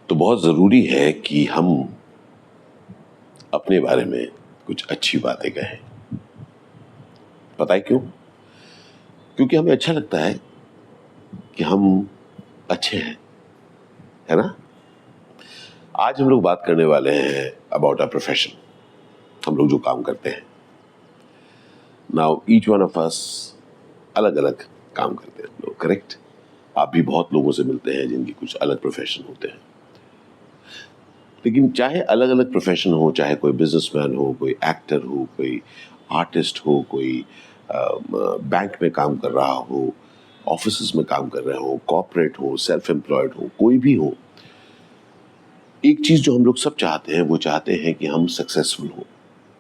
तो बहुत ज़रूरी है कि हम अपने बारे में कुछ अच्छी बातें कहें। पता है क्यों? क्योंकि हमें अच्छा लगता है कि हम अच्छे हैं, है ना? आज हम लोग बात करने वाले हैं अबाउट अ प्रोफेशन, हम लोग जो काम करते हैं। Now each one of us अलग अलग काम करते हैं लोग, करेक्ट? आप भी बहुत लोगों से मिलते हैं जिनकी कुछ अलग प्रोफेशन होते हैं। लेकिन चाहे अलग अलग प्रोफेशन हो, चाहे कोई बिजनेसमैन हो, कोई एक्टर हो, कोई आर्टिस्ट हो, कोई बैंक में काम कर रहा हो, ऑफिस में काम कर रहे हो, कॉर्पोरेट हो, सेल्फ एम्प्लॉयड हो, कोई भी हो, एक चीज जो हम लोग सब चाहते हैं वो चाहते हैं कि हम सक्सेसफुल हो,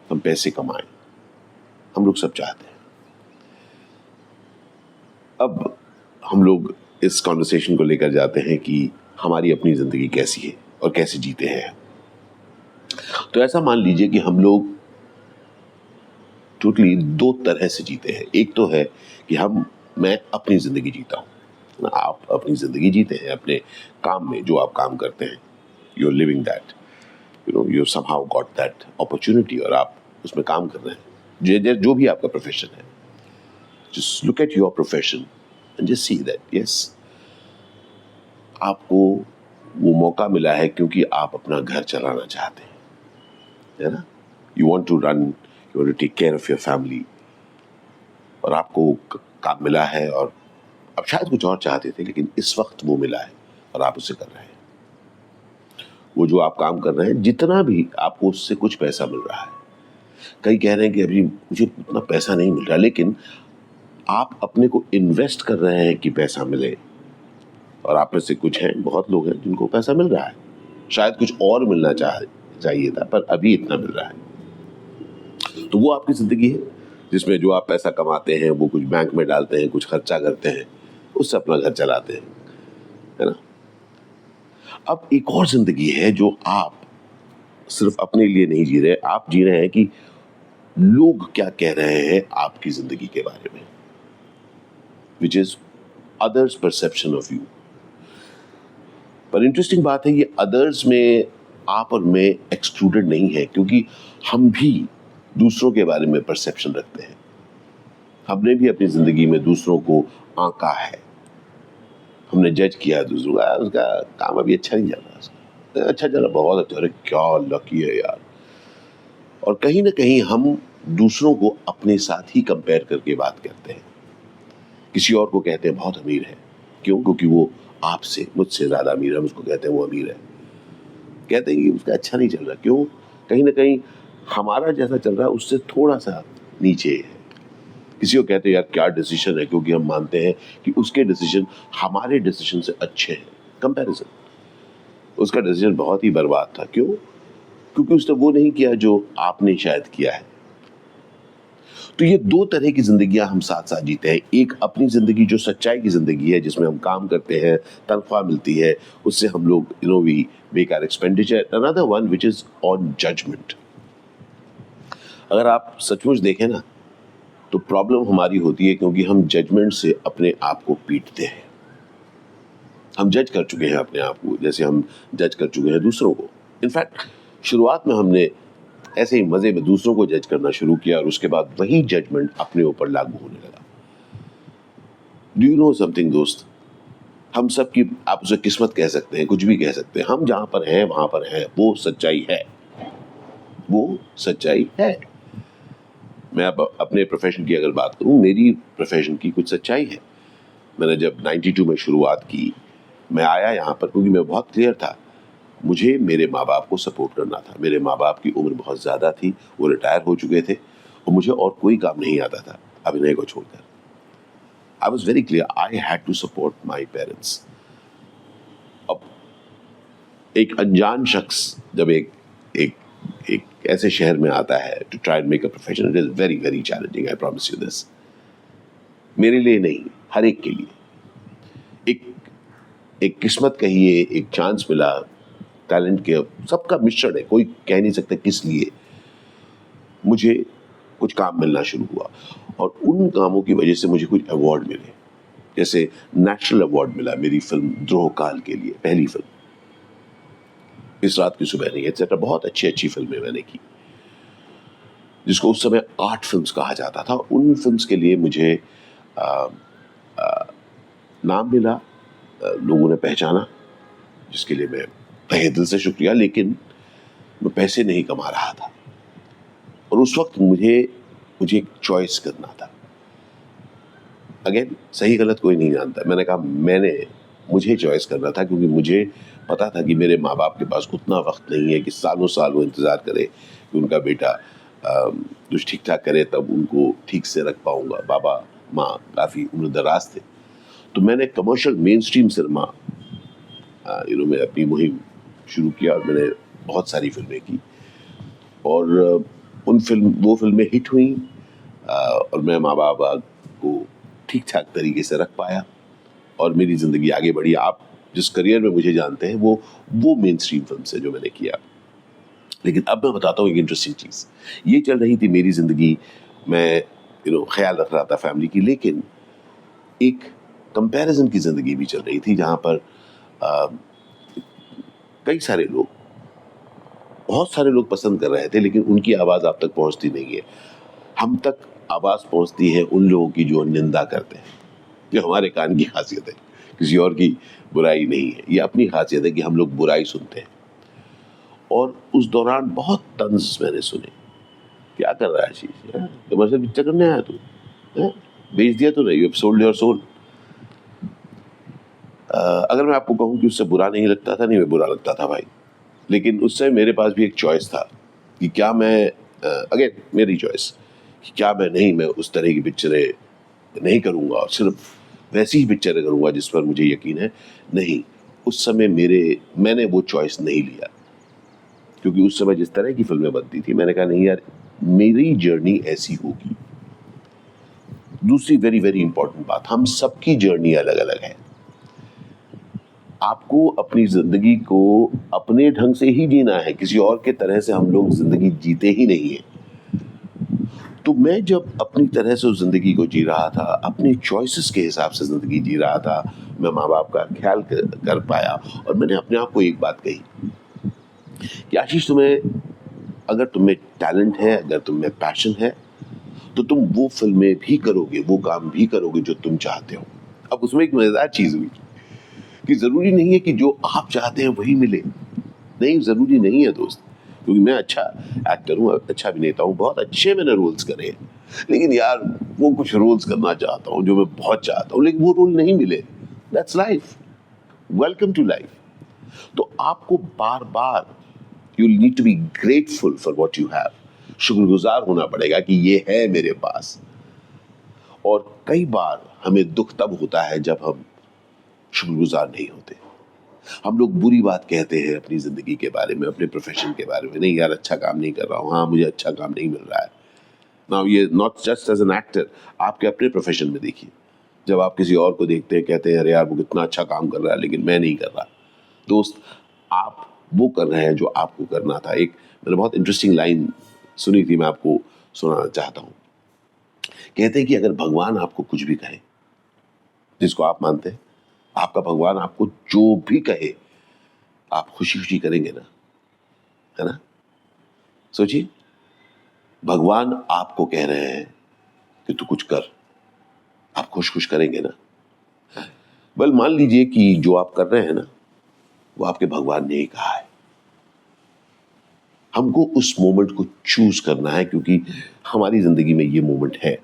हम पैसे कमाएं। हम लोग सब चाहते हैं। अब हम लोग इस कॉन्वर्सेशन को लेकर जाते हैं कि हमारी अपनी जिंदगी कैसी है और कैसे जीते हैं। तो ऐसा मान लीजिए कि हम लोग टोटली दो तरह से जीते हैं। एक तो है कि मैं अपनी जिंदगी जीता हूं, आप अपनी जिंदगी जीते हैं अपने काम में, जो आप काम करते हैं, you are living that, you somehow got that opportunity और आप उसमें काम कर रहे हैं। जो भी आपका प्रोफेशन है, just look at your profession and just see that yes, आपको वो मौका मिला है क्योंकि आप अपना घर चलाना चाहते हैं, है ना? You want to run, you want to take care of your family, और आपको काम मिला है। और अब शायद कुछ और चाहते थे लेकिन इस वक्त वो मिला है और आप उसे कर रहे हैं। वो जो आप काम कर रहे हैं, जितना भी आपको उससे कुछ पैसा मिल रहा है, कई कह रहे हैं कि अभी मुझे उतना पैसा नहीं मिल रहा, लेकिन आप अपने को इन्वेस्ट कर रहे हैं कि पैसा मिले। और आप में से कुछ हैं, बहुत लोग हैं जिनको पैसा मिल रहा है, शायद कुछ और मिलना चाहिए था पर अभी इतना मिल रहा है। तो वो आपकी जिंदगी है जिसमें जो आप पैसा कमाते हैं वो कुछ बैंक में डालते हैं, कुछ खर्चा करते हैं, उससे अपना घर चलाते हैं, है ना? अब एक और जिंदगी है जो आप सिर्फ अपने लिए नहीं जी रहे, आप जी रहे हैं कि लोग क्या कह रहे हैं आपकी जिंदगी के बारे में, which is others perception of you. पर इंटरेस्टिंग बात है, ये अदर्स में आप और मैं एक्सक्लूडेड नहीं है, क्योंकि हम भी दूसरों के बारे में परसेप्शन रखते हैं। हमने भी अपनी जिंदगी में दूसरों को आंका है, हमने जज किया दूसरों का, उसका काम अभी अच्छा नहीं चल रहा, उसका अच्छा चला, बहुत अच्छा, अरे क्या लकी है यार। और कहीं ना कहीं हम दूसरों को अपने साथ ही कंपेयर करके बात करते हैं। किसी और को कहते हैं बहुत अमीर है, क्यों? क्योंकि वो आपसे, मुझसे ज्यादा अमीर है, हम उसको कहते हैं वो अमीर है। कहते हैं कि उसका अच्छा नहीं चल रहा, क्यों? कहीं ना कहीं हमारा जैसा चल रहा है उससे थोड़ा सा नीचे है। किसी को कहते हैं यार क्या डिसीजन है, क्योंकि हम मानते हैं कि उसके डिसीजन हमारे डिसीजन से अच्छे हैं। कंपैरिजन, उसका डिसीजन बहुत ही बर्बाद था, क्यों? क्योंकि उसने वो नहीं किया जो आपने शायद किया है। तो ये दो तरह की जिंदगियां हम साथ साथ जीते हैं। एक अपनी जिंदगी जो सच्चाई की जिंदगी है, जिसमें हम काम करते हैं, तनख्वाह मिलती है, उससे हम लोग we make our expenditure. Another one which is on judgement. अगर आप सचमुच देखें ना, तो प्रॉब्लम हमारी होती है क्योंकि हम जजमेंट से अपने आप को पीटते हैं। हम जज कर चुके हैं अपने आप को, जैसे हम जज कर चुके हैं दूसरों को। इनफैक्ट शुरुआत में हमने ऐसे ही मजे में दूसरों को जज करना शुरू किया और उसके बाद वही जजमेंट अपने ऊपर लागू होने लगा। डू यू नो समथिंग दोस्त, हम सब की, आप उसे किस्मत कह सकते हैं, कुछ भी कह सकते हैं, हम जहां पर हैं वहां पर हैं, वो सच्चाई है, वो सच्चाई है। मैं अब अपने प्रोफेशन की अगर बात करूं, मेरी प्रोफेशन की कुछ सच्चाई है। मैंने जब 92 में शुरुआत की, मैं आया यहाँ पर क्योंकि मैं बहुत क्लियर था, मुझे मेरे माँ बाप को सपोर्ट करना था। मेरे माँ बाप की उम्र बहुत ज़्यादा थी, वो रिटायर हो चुके थे और मुझे और कोई काम नहीं आता था अभिनय को छोड़कर। I was very clear, I had to support my parents. अब एक अनजान शख्स जब एक एक एक ऐसे शहर में आता है to try and make a profession, it is very very challenging, I promise you this. मेरे लिए नहीं, हर एक के लिए। एक एक किस्मत कहिए, एक चांस मिला, टैलेंट के सबका मिश्रण है, कोई कह नहीं सकता किस लिए। मुझे कुछ काम मिलना शुरू हुआ और उन कामों की वजह से मुझे कुछ अवार्ड मिले। जैसे नेशनल अवार्ड मिला मेरी फिल्म द्रोह काल के लिए, पहली फिल्म। इस रात की सुबह नहीं, एक्सेट्रा, बहुत अच्छी अच्छी फिल्में मैंने की, जिसको उस समय आर्ट फिल्म्स कहा जाता था। उन फिल्म्स के लिए मुझे आ, आ, नाम मिला, लोगों ने पहचाना, जिसके लिए मैं तहे दिल से शुक्रिया। लेकिन मैं पैसे नहीं कमा रहा था, और उस वक्त मुझे एक चॉइस करना था। अगेन, सही गलत कोई नहीं जानता, मैंने कहा मुझे चॉइस करना था, क्योंकि मुझे पता था कि मेरे माँ बाप के पास उतना वक्त नहीं है कि सालों साल वो इंतज़ार करे कि उनका बेटा कुछ ठीक ठाक करे, तब उनको ठीक से रख पाऊंगा। बाबा माँ काफ़ी उम्र दराज थे। तो मैंने कमर्शियल मेन स्ट्रीम सिनेमा में अपनी मुहिम शुरू किया, और मैंने बहुत सारी फिल्में की, और वो फिल्में हिट हुई, और मैं माँ बाप को ठीक ठाक तरीके से रख पाया, और मेरी ज़िंदगी आगे बढ़ी। आप जिस करियर में मुझे जानते हैं वो मेन स्ट्रीम फिल्म से जो मैंने किया। लेकिन अब मैं बताता हूँ एक इंटरेस्टिंग चीज़। ये चल रही थी मेरी ज़िंदगी, मैं ख्याल रख रहा था फैमिली की, लेकिन एक कंपैरिजन की ज़िंदगी भी चल रही थी, जहाँ पर कई सारे लोग, बहुत सारे लोग पसंद कर रहे थे, लेकिन उनकी आवाज़ आप तक पहुँचती नहीं है। हम तक आवाज़ पहुँचती है उन लोगों की जो निंदा करते हैं। ये हमारे कान की खासियत है, किसी और की बुराई नहीं है, ये अपनी खासियत है कि हम लोग बुराई सुनते हैं। और उस दौरान बहुत तंज मैंने सुने, क्या कर रहा है आशीष, कमर्शियल पिक्चर करने आया तू, बेच दिया तूने, you have sold your soul. अगर मैं आपको कहूँ कि उससे बुरा नहीं लगता था, नहीं, मैं बुरा लगता था भाई। लेकिन उस समय मेरे पास भी एक चॉइस था कि क्या मैं, अगेन मेरी चॉइस, कि क्या मैं उस तरह की पिक्चरें नहीं करूँगा, और सिर्फ वैसी ही पिक्चरें करूँगा जिस पर मुझे यकीन है। नहीं, उस समय मैंने वो चॉइस नहीं लिया, क्योंकि उस समय जिस तरह की फिल्में बनती थी, मैंने कहा नहीं यार, मेरी जर्नी ऐसी होगी। दूसरी वेरी वेरी इंपॉर्टेंट बात, हम सबकी जर्नी अलग अलग है। आपको अपनी जिंदगी को अपने ढंग से ही जीना है, किसी और के तरह से हम लोग जिंदगी जीते ही नहीं है। तो मैं जब अपनी तरह से उस जिंदगी को जी रहा था, अपने चॉइसेस के हिसाब से जिंदगी जी रहा था, मैं माँ बाप का ख्याल कर पाया, और मैंने अपने आप को एक बात कही कि आशीष, अगर तुम्हें टैलेंट है, अगर तुम्हें पैशन है, तो तुम वो फिल्में भी करोगे, वो काम भी करोगे जो तुम चाहते हो। अब उसमें एक मजेदार चीज हुई कि जरूरी नहीं है कि जो आप चाहते हैं वही मिले। नहीं, जरूरी नहीं है दोस्त, क्योंकि मैं अच्छा एक्टर हूँ, अच्छा अभिनेता हूँ, बहुत अच्छे मैंने रोल्स करे हैं, लेकिन यार वो कुछ रोल्स करना चाहता हूँ जो मैं बहुत चाहता हूँ, लेकिन वो रोल नहीं मिले। That's life, welcome to life. तो आपको बार बार, you need to be grateful for what you have, शुक्रगुजार होना पड़ेगा कि ये है मेरे पास। और कई बार हमें दुख तब होता है जब हम शुक्रगुजार नहीं होते। हम लोग बुरी बात कहते हैं अपनी जिंदगी के बारे में, अपने प्रोफेशन के बारे में, नहीं यार अच्छा काम नहीं कर रहा हूँ, हाँ मुझे अच्छा काम नहीं मिल रहा है। नाउ ये not just as an actor, आपके अपने प्रोफेशन में देखिए, जब आप किसी और को देखते हैं, कहते हैं अरे यार वो कितना अच्छा काम कर रहा है, लेकिन मैं नहीं कर रहा। दोस्त, आप वो कर रहे हैं जो आपको करना था। एक मैंने बहुत इंटरेस्टिंग लाइन सुनी थी, मैं आपको सुनाना चाहता हूँ। कहते हैं कि अगर भगवान आपको कुछ भी कहे, जिसको आप मानते हैं, आपका भगवान आपको जो भी कहे, आप खुशी खुशी करेंगे ना, है ना? सोचिए, भगवान आपको कह रहे हैं कि तू कुछ कर, आप खुश खुश करेंगे ना? वेल, मान लीजिए कि जो आप कर रहे हैं ना, वो आपके भगवान ने ही कहा है। हमको उस मोमेंट को चूज करना है, क्योंकि हमारी जिंदगी में ये मोमेंट है।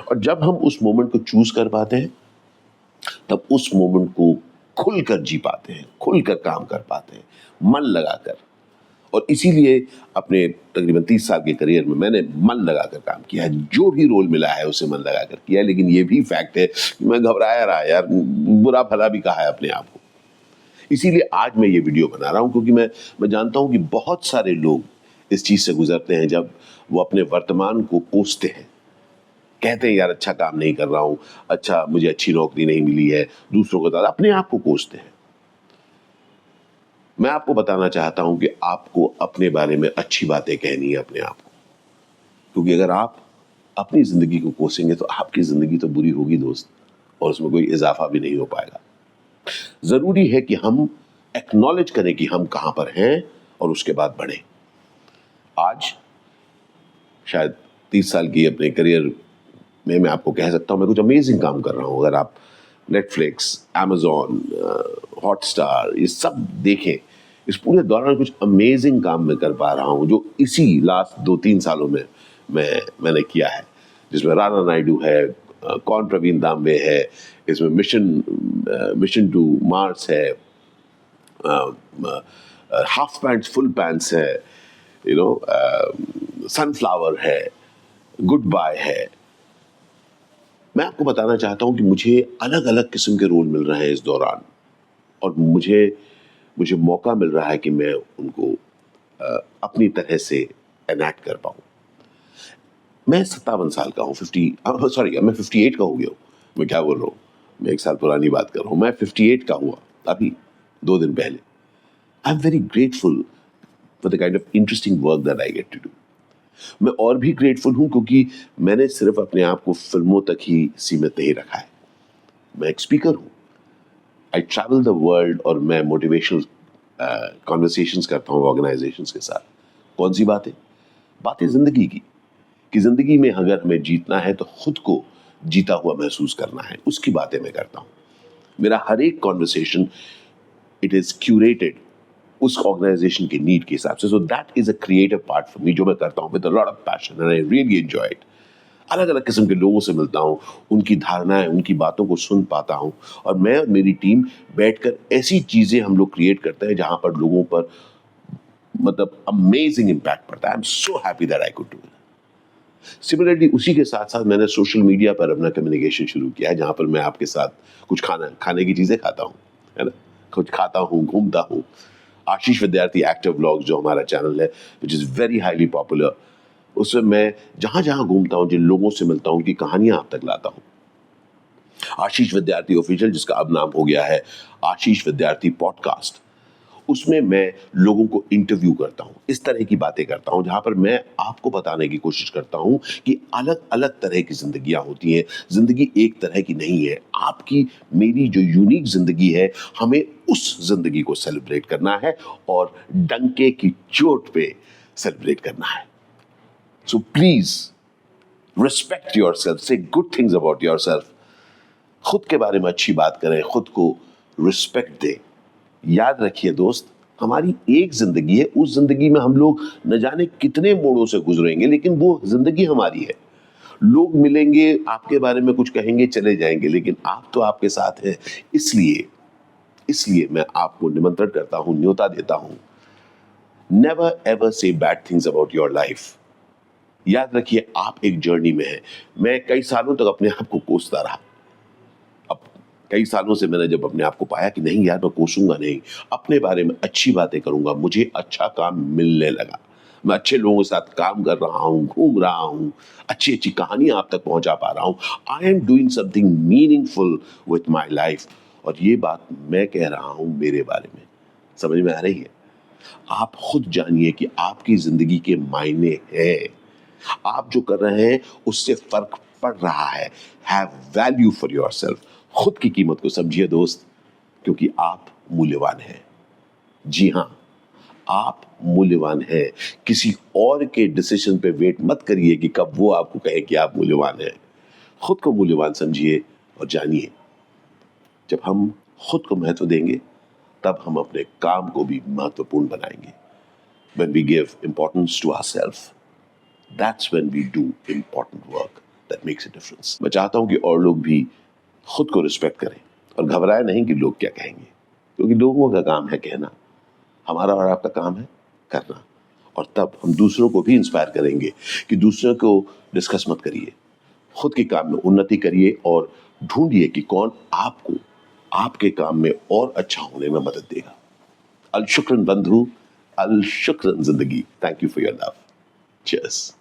और जब हम उस मोमेंट को चूज कर पाते हैं, तब उस मोमेंट को खुलकर जी पाते हैं, खुलकर काम कर पाते हैं, मन लगाकर। और इसीलिए अपने तकरीबन 30 साल के करियर में मैंने मन लगाकर काम किया है, जो भी रोल मिला है उसे मन लगाकर किया है। लेकिन ये भी फैक्ट है कि मैं घबराया रहा यार, बुरा भला भी कहा है अपने आप को। इसीलिए आज मैं ये वीडियो बना रहा हूं, क्योंकि मैं जानता हूं कि बहुत सारे लोग इस चीज से गुजरते हैं, जब वो अपने वर्तमान को कोसते हैं, कहते हैं यार अच्छा काम नहीं कर रहा हूं, अच्छा मुझे अच्छी नौकरी नहीं मिली है, दूसरों को ज्यादा, अपने आप को कोसते हैं। मैं आपको बताना चाहता हूं कि आपको अपने बारे में अच्छी बातें कहनी है अपने आप को, क्योंकि अगर आप अपनी जिंदगी को कोसेंगे तो आपकी जिंदगी तो बुरी होगी दोस्त, और उसमें कोई इजाफा भी नहीं हो पाएगा। जरूरी है कि हम एक्नॉलेज करें कि हम कहां पर हैं और उसके बाद बढ़े। आज शायद 30 साल की अपने करियर में मैं आपको कह सकता हूं मैं कुछ अमेजिंग काम कर रहा हूं। अगर आप नेटफ्लिक्स, अमेजॉन, हॉटस्टार ये सब देखें, इस पूरे दौरान कुछ अमेजिंग काम मैं कर पा रहा हूं जो इसी लास्ट 2-3 सालों में मैंने किया है, जिसमें राणा नायडू है, कौन प्रवीण दामबे है, इसमें मिशन टू मार्स है, हाफ पैंट्स फुल पैंट्स है, सनफ्लावर है, गुड बाय है। मैं आपको बताना चाहता हूं कि मुझे अलग अलग किस्म के रोल मिल रहे हैं इस दौरान, और मुझे मौका मिल रहा है कि मैं उनको अपनी तरह से एनैक्ट कर पाऊं। मैं 57 साल का हूं, मैं 58 का हो गया हूं। मैं क्या बोल रहा हूं, मैं 1 साल पुरानी बात कर रहा हूं। मैं 58 का हुआ अभी 2 दिन पहले। I am very grateful for the kind of interesting work that I get to do. मैं और भी ग्रेटफुल हूं क्योंकि मैंने सिर्फ अपने आप को फिल्मों तक ही सीमित नहीं रखा है। मैं एक स्पीकर हूं, आई ट्रैवल द वर्ल्ड, और मैं मोटिवेशनल कॉन्वर्सेशंस करता हूं ऑर्गेनाइजेशंस के साथ। कौन सी बातें जिंदगी की, कि जिंदगी में अगर हमें जीतना है तो खुद को जीता हुआ महसूस करना है, उसकी बातें मैं करता हूं। मेरा हर एक कॉन्वर्सेशन इट इज क्यूरेटेड उस ऑर्गेनाइजेशन की नीड के हिसाब से। So that is a creative part for me, जो मैं करता हूं with a lot of passion and I really enjoy it. अलग अलग किस्म के लोगों से मिलता हूं, उनकी धारणाएं, उनकी बातों को सुन पाता हूं, और मैं और मेरी टीम बैठकर ऐसी चीजें हम लोग क्रिएट करते हैं जहां पर लोगों पर मतलब अमेजिंग इंपैक्ट पड़ता है। I am so happy that I could do it. Similarly उसी के साथ साथ मैंने सोशल मीडिया पर अपना कम्युनिकेशन शुरू किया है, जहां पर मैं आपके साथ कुछ खाने की चीजें खाता हूं, है ना, कुछ खाता हूं, घूमता हूं। आशीष विद्यार्थी एक्टिव ब्लॉग्स जो हमारा चैनल है, which is very highly popular, उसमें मैं जहां जहां घूमता हूं, जिन लोगों से मिलता हूं, उनकी कहानियां आप तक लाता हूं। आशीष विद्यार्थी ऑफिशियल, जिसका अब नाम हो गया है आशीष विद्यार्थी पॉडकास्ट, उसमें मैं लोगों को इंटरव्यू करता हूं, इस तरह की बातें करता हूं जहां पर मैं आपको बताने की कोशिश करता हूं कि अलग अलग तरह की जिंदगियां होती हैं, जिंदगी एक तरह की नहीं है। आपकी मेरी जो यूनिक जिंदगी है, हमें उस जिंदगी को सेलिब्रेट करना है और डंके की चोट पे सेलिब्रेट करना है। सो प्लीज रिस्पेक्ट योरसेल्फ, से गुड थिंग्स अबाउट योरसेल्फ। खुद के बारे में अच्छी बात करें, खुद को रिस्पेक्ट दें। याद रखिए दोस्त, हमारी एक जिंदगी है, उस जिंदगी में हम लोग न जाने कितने मोड़ों से गुजरेंगे, लेकिन वो जिंदगी हमारी है। लोग मिलेंगे, आपके बारे में कुछ कहेंगे, चले जाएंगे, लेकिन आप तो आपके साथ हैं। इसलिए मैं आपको निमंत्रण करता हूं, न्योता देता हूं, नेवर एवर से bad things about your life. याद रखिए, आप एक जर्नी में हैं। मैं कई सालों तक अपने आप को कोसता रहा। अब कई सालों से मैंने जब अपने आप को पाया कि नहीं यार, मैं कोसूंगा नहीं, अपने बारे में अच्छी बातें करूंगा, मुझे अच्छा काम मिलने लगा। मैं अच्छे लोगों के साथ काम कर रहा हूं, घूम रहा हूं, अच्छी अच्छी कहानियां आप तक पहुंचा पा रहा हूं। I am doing something meaningful with my life. और ये बात मैं कह रहा हूं मेरे बारे में। समझ में आ रही है? आप खुद जानिए कि आपकी जिंदगी के मायने हैं। आप जो कर रहे हैं उससे फर्क पड़ रहा है। Have value for yourself. खुद की कीमत को समझिए दोस्त, क्योंकि आप मूल्यवान हैं। जी हां, आप मूल्यवान हैं। किसी और के डिसीजन पे वेट मत करिए कि कब वो आपको कहे कि आप मूल्यवान हैं। खुद को मूल्यवान समझिए और जानिए, जब हम खुद को महत्व देंगे तब हम अपने काम को भी महत्वपूर्ण बनाएंगे। When we give importance to ourselves, that's when we do important work that makes a difference. मैं चाहता हूं कि और लोग भी खुद को रिस्पेक्ट करें और घबराए नहीं कि लोग क्या कहेंगे, क्योंकि लोगों का काम है कहना, हमारा और आपका काम है करना। और तब हम दूसरों को भी इंस्पायर करेंगे कि दूसरों को डिस्कस मत करिए, खुद के काम में उन्नति करिए और ढूंढिए कि कौन आपको आपके काम में और अच्छा होने में मदद देगा। अल शुक्रन बंधु, अल शुक्रन जिंदगी। Thank you for your love. Cheers.